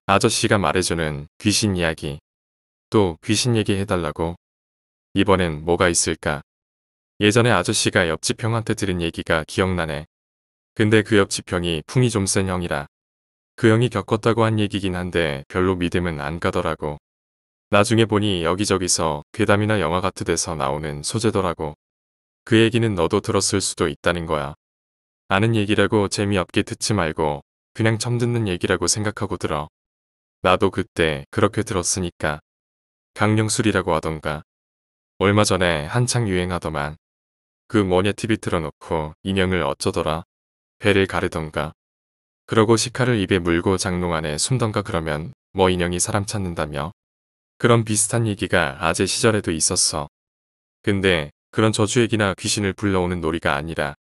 아저씨가 말해주는 귀신 이야기. 또 귀신 얘기 해달라고? 이번엔 뭐가 있을까? 예전에 아저씨가 옆집 형한테 들은 얘기가 기억나네. 근데 그 옆집 형이 풍이 좀 센 형이라. 그 형이 겪었다고 한 얘기긴 한데 별로 믿음은 안 가더라고. 나중에 보니 여기저기서 괴담이나 영화 같은 데서 나오는 소재더라고. 그 얘기는 너도 들었을 수도 있다는 거야. 아는 얘기라고 재미없게 듣지 말고 그냥 처음 듣는 얘기라고 생각하고 들어. 나도 그때 그렇게 들었으니까. 강령술이라고 하던가. 얼마 전에 한창 유행하더만. 그 뭐냐 TV 틀어놓고 인형을 어쩌더라. 배를 가르던가. 그러고 식칼을 입에 물고 장롱 안에 숨던가 그러면 뭐 인형이 사람 찾는다며. 그런 비슷한 얘기가 아재 시절에도 있었어. 근데 그런 저주 얘기나 귀신을 불러오는 놀이가 아니라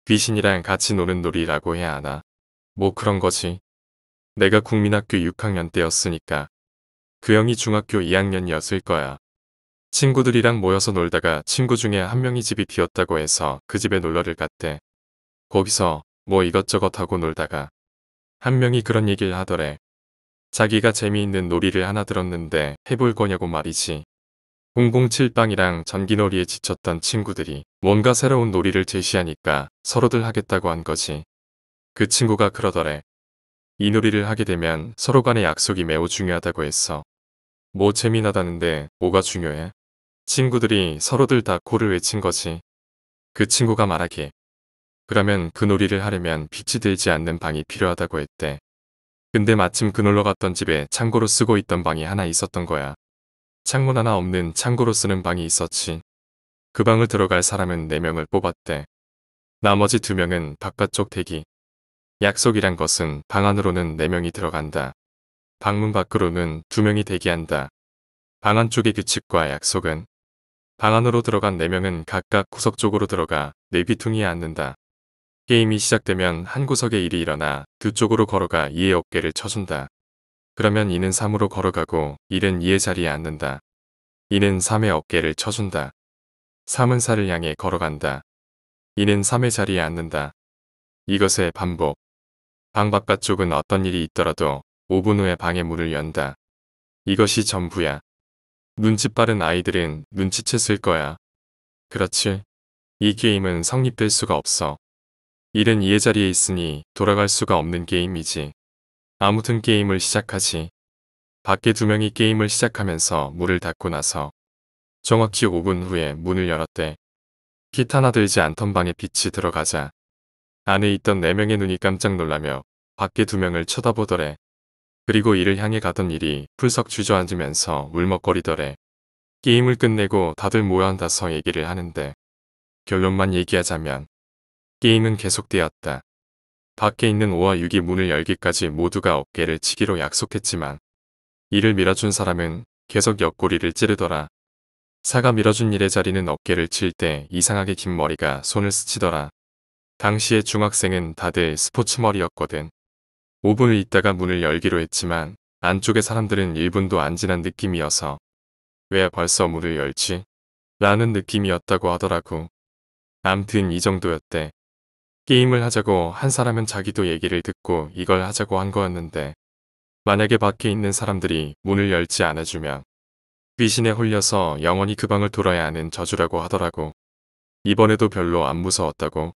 귀신이랑 같이 노는 놀이라고 해야 하나. 뭐 그런 거지. 내가 국민학교 6학년 때였으니까. 그 형이 중학교 2학년이었을 거야. 친구들이랑 모여서 놀다가 친구 중에 한 명이 집이 비었다고 해서 그 집에 놀러를 갔대. 거기서 뭐 이것저것 하고 놀다가 한 명이 그런 얘기를 하더래. 자기가 재미있는 놀이를 하나 들었는데 해볼 거냐고 말이지. 007빵이랑 전기놀이에 지쳤던 친구들이 뭔가 새로운 놀이를 제시하니까 서로들 하겠다고 한 거지. 그 친구가 그러더래. 이 놀이를 하게 되면 서로 간의 약속이 매우 중요하다고 했어. 뭐 재미나다는데 뭐가 중요해? 친구들이 서로들 다 코를 외친 거지. 그 친구가 말하길. 그러면 그 놀이를 하려면 빛이 들지 않는 방이 필요하다고 했대. 근데 마침 그 놀러 갔던 집에 창고로 쓰고 있던 방이 하나 있었던 거야. 창문 하나 없는 창고로 쓰는 방이 있었지. 그 방을 들어갈 사람은 4명을 뽑았대. 나머지 2명은 바깥쪽 대기. 약속이란 것은 방 안으로는 4명이 들어간다. 방문 밖으로는 2명이 대기한다. 방 안쪽의 규칙과 약속은 방 안으로 들어간 4명은 각각 구석 쪽으로 들어가 내귀퉁이에 앉는다. 게임이 시작되면 한 구석에 1이 일어나 2쪽으로 걸어가 2의 어깨를 쳐준다. 그러면 2는 3으로 걸어가고 1은 2의 자리에 앉는다. 2는 3의 어깨를 쳐준다. 3은 4를 향해 걸어간다. 2는 3의 자리에 앉는다. 이것의 반복. 방 바깥쪽은 어떤 일이 있더라도 5분 후에 방의 문을 연다. 이것이 전부야. 눈치 빠른 아이들은 눈치챘을 거야. 그렇지. 이 게임은 성립될 수가 없어. 1은 2의 자리에 있으니 돌아갈 수가 없는 게임이지. 아무튼 게임을 시작하지. 밖에 2명이 게임을 시작하면서 문을 닫고 나서 정확히 5분 후에 문을 열었대. 빛 하나 들지 않던 방에 빛이 들어가자 안에 있던 4명의 눈이 깜짝 놀라며 밖에 2명을 쳐다보더래. 그리고 이를 향해 가던 일이 풀썩 주저앉으면서 울먹거리더래. 게임을 끝내고 다들 모여 앉아서 얘기를 하는데 결론만 얘기하자면 게임은 계속되었다. 밖에 있는 5와 6이 문을 열기까지 모두가 어깨를 치기로 약속했지만 이를 밀어준 사람은 계속 옆구리를 찌르더라. 4가 밀어준 1의 자리는 어깨를 칠 때 이상하게 긴 머리가 손을 스치더라. 당시의 중학생은 다들 스포츠 머리였거든. 5분을 있다가 문을 열기로 했지만 안쪽의 사람들은 1분도 안 지난 느낌이어서 왜 벌써 문을 열지? 라는 느낌이었다고 하더라고. 암튼 이 정도였대. 게임을 하자고 한 사람은 자기도 얘기를 듣고 이걸 하자고 한 거였는데 만약에 밖에 있는 사람들이 문을 열지 않아주면 귀신에 홀려서 영원히 그 방을 돌아야 하는 저주라고 하더라고. 이번에도 별로 안 무서웠다고.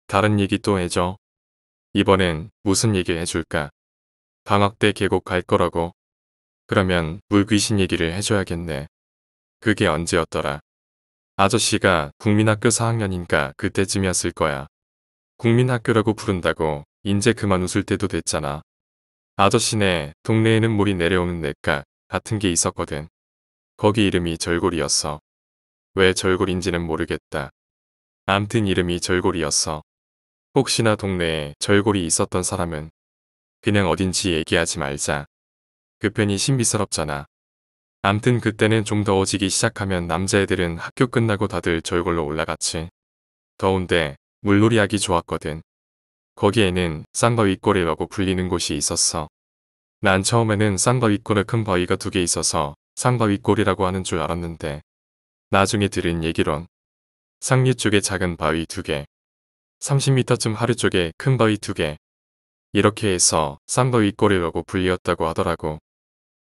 다른 얘기 또 해줘. 이번엔 무슨 얘기 해줄까? 방학 때 계곡 갈 거라고. 그러면 물귀신 얘기를 해줘야겠네. 그게 언제였더라? 아저씨가 국민학교 4학년인가 그때쯤이었을 거야. 국민학교라고 부른다고 인제 그만 웃을 때도 됐잖아. 아저씨네 동네에는 물이 내려오는 냇가 같은 게 있었거든. 거기 이름이 절골이었어. 왜 절골인지는 모르겠다. 암튼 이름이 절골이었어. 혹시나 동네에 절골이 있었던 사람은 그냥 어딘지 얘기하지 말자. 그 편이 신비스럽잖아. 암튼 그때는 좀 더워지기 시작하면 남자애들은 학교 끝나고 다들 절골로 올라갔지. 더운데 물놀이 하기 좋았거든. 거기에는 쌍바위골이라고 불리는 곳이 있었어. 난 처음에는 쌍바위골에 큰 바위가 2개 있어서 쌍바위골이라고 하는 줄 알았는데 나중에 들은 얘기론 상류 쪽에 작은 바위 2개, 30m쯤 하류 쪽에 큰 바위 2개, 이렇게 해서 쌍바위골이라고 불리었다고 하더라고.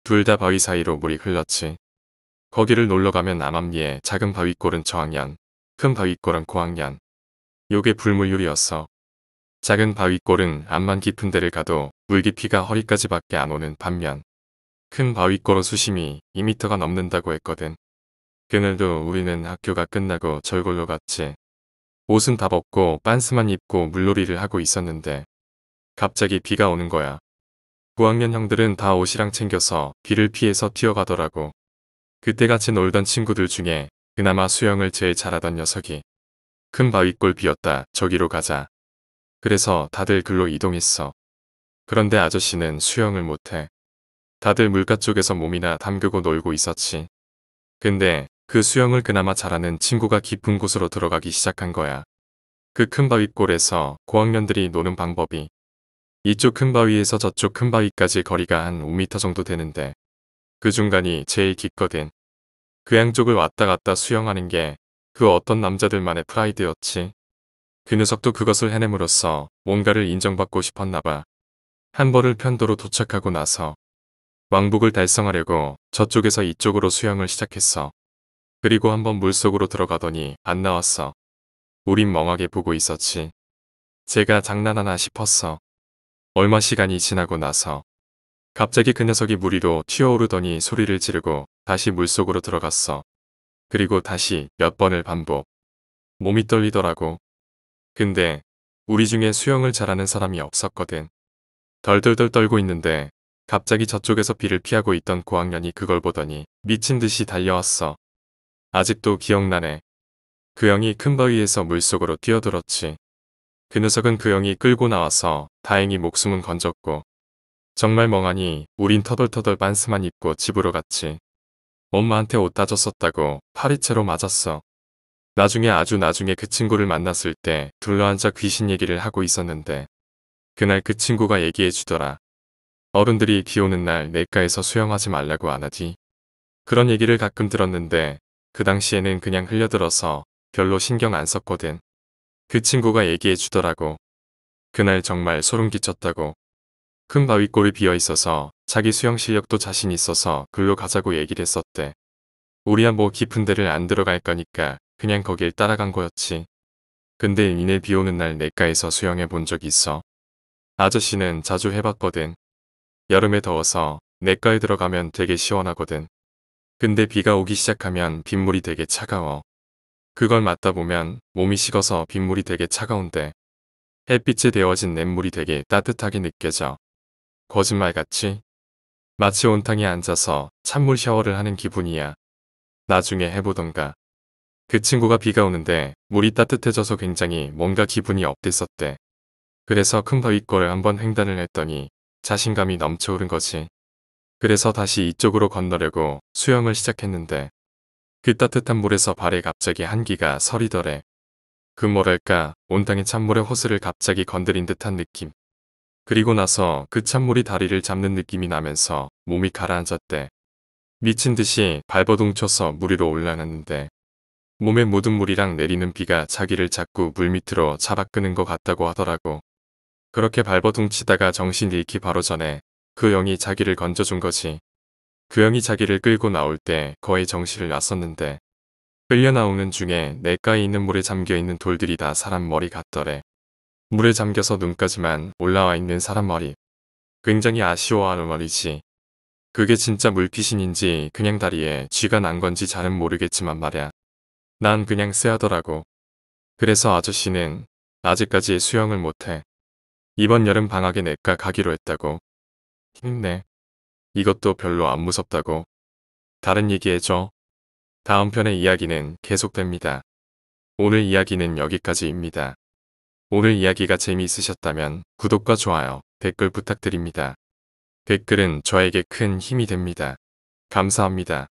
둘 다 바위 사이로 물이 흘렀지. 거기를 놀러가면 암암리에 작은 바위골은 저학년, 큰 바위골은 고학년. 요게 불물율이었어. 작은 바위골은 암만 깊은 데를 가도 물 깊이가 허리까지밖에 안 오는 반면 큰 바위골은 수심이 2m가 넘는다고 했거든. 그날도 우리는 학교가 끝나고 절골로 갔지. 옷은 다 벗고 빤스만 입고 물놀이를 하고 있었는데 갑자기 비가 오는 거야. 9학년 형들은 다 옷이랑 챙겨서 비를 피해서 뛰어가더라고. 그때 같이 놀던 친구들 중에 그나마 수영을 제일 잘하던 녀석이 큰 바위골 비었다 저기로 가자. 그래서 다들 글로 이동했어. 그런데 아저씨는 수영을 못해. 다들 물가 쪽에서 몸이나 담그고 놀고 있었지. 근데 그 수영을 그나마 잘하는 친구가 깊은 곳으로 들어가기 시작한 거야. 그 큰 바위골에서 고학년들이 노는 방법이 이쪽 큰 바위에서 저쪽 큰 바위까지 거리가 한 5m 정도 되는데 그 중간이 제일 깊거든. 그 양쪽을 왔다 갔다 수영하는 게 그 어떤 남자들만의 프라이드였지. 그 녀석도 그것을 해냄으로써 뭔가를 인정받고 싶었나 봐. 한 번을 편도로 도착하고 나서 왕복을 달성하려고 저쪽에서 이쪽으로 수영을 시작했어. 그리고 한번 물속으로 들어가더니 안 나왔어. 우린 멍하게 보고 있었지. 제가 장난하나 싶었어. 얼마 시간이 지나고 나서 갑자기 그 녀석이 물 위로 튀어오르더니 소리를 지르고 다시 물속으로 들어갔어. 그리고 다시 몇 번을 반복. 몸이 떨리더라고. 근데 우리 중에 수영을 잘하는 사람이 없었거든. 덜덜덜 떨고 있는데 갑자기 저쪽에서 비를 피하고 있던 고학년이 그걸 보더니 미친 듯이 달려왔어. 아직도 기억나네. 그 형이 큰 바위에서 물속으로 뛰어들었지. 그 녀석은 그 형이 끌고 나와서 다행히 목숨은 건졌고 정말 멍하니 우린 터덜터덜 반스만 입고 집으로 갔지. 엄마한테 옷 따줬었다고 파리채로 맞았어. 아주 나중에 그 친구를 만났을 때 둘러앉아 귀신 얘기를 하고 있었는데 그날 그 친구가 얘기해 주더라. 어른들이 비 오는 날 냇가에서 수영하지 말라고 안 하지. 그런 얘기를 가끔 들었는데 그 당시에는 그냥 흘려들어서 별로 신경 안 썼거든. 그 친구가 얘기해 주더라고. 그날 정말 소름 끼쳤다고. 큰 바위골이 비어 있어서 자기 수영 실력도 자신 있어서 글로 가자고 얘기를 했었대. 우리야 뭐 깊은 데를 안 들어갈 거니까 그냥 거길 따라간 거였지. 근데 니네 비 오는 날 냇가에서 수영해 본 적 있어? 아저씨는 자주 해봤거든. 여름에 더워서 냇가에 들어가면 되게 시원하거든. 근데 비가 오기 시작하면 빗물이 되게 차가워. 그걸 맞다 보면 몸이 식어서 빗물이 되게 차가운데 햇빛에 데워진 냇물이 되게 따뜻하게 느껴져. 거짓말같이? 마치 온탕에 앉아서 찬물 샤워를 하는 기분이야. 나중에 해보던가. 그 친구가 비가 오는데 물이 따뜻해져서 굉장히 뭔가 기분이 업됐었대. 그래서 큰 바위골에 한번 횡단을 했더니 자신감이 넘쳐오른 거지. 그래서 다시 이쪽으로 건너려고 수영을 시작했는데 그 따뜻한 물에서 발에 갑자기 한기가 서리더래. 그 뭐랄까 온탕의 찬물에 호스를 갑자기 건드린 듯한 느낌. 그리고 나서 그 찬물이 다리를 잡는 느낌이 나면서 몸이 가라앉았대. 미친 듯이 발버둥 쳐서 물 위로 올라갔는데 몸에 묻은 물이랑 내리는 비가 자기를 자꾸 물 밑으로 잡아 끄는 것 같다고 하더라고. 그렇게 발버둥 치다가 정신 잃기 바로 전에 그 형이 자기를 건져준 거지. 그 형이 자기를 끌고 나올 때 거의 정신을 놨었는데 끌려 나오는 중에 냇가에 있는 물에 잠겨있는 돌들이 다 사람 머리 같더래. 물에 잠겨서 눈까지만 올라와 있는 사람 머리. 굉장히 아쉬워하는 말이지. 그게 진짜 물귀신인지 그냥 다리에 쥐가 난 건지 잘은 모르겠지만 말야. 난 그냥 쎄하더라고. 그래서 아저씨는 아직까지 수영을 못해. 이번 여름 방학에 냇가 가기로 했다고. 힘내. 이것도 별로 안 무섭다고. 다른 얘기해줘. 다음 편의 이야기는 계속됩니다. 오늘 이야기는 여기까지입니다. 오늘 이야기가 재미있으셨다면 구독과 좋아요, 댓글 부탁드립니다. 댓글은 저에게 큰 힘이 됩니다. 감사합니다.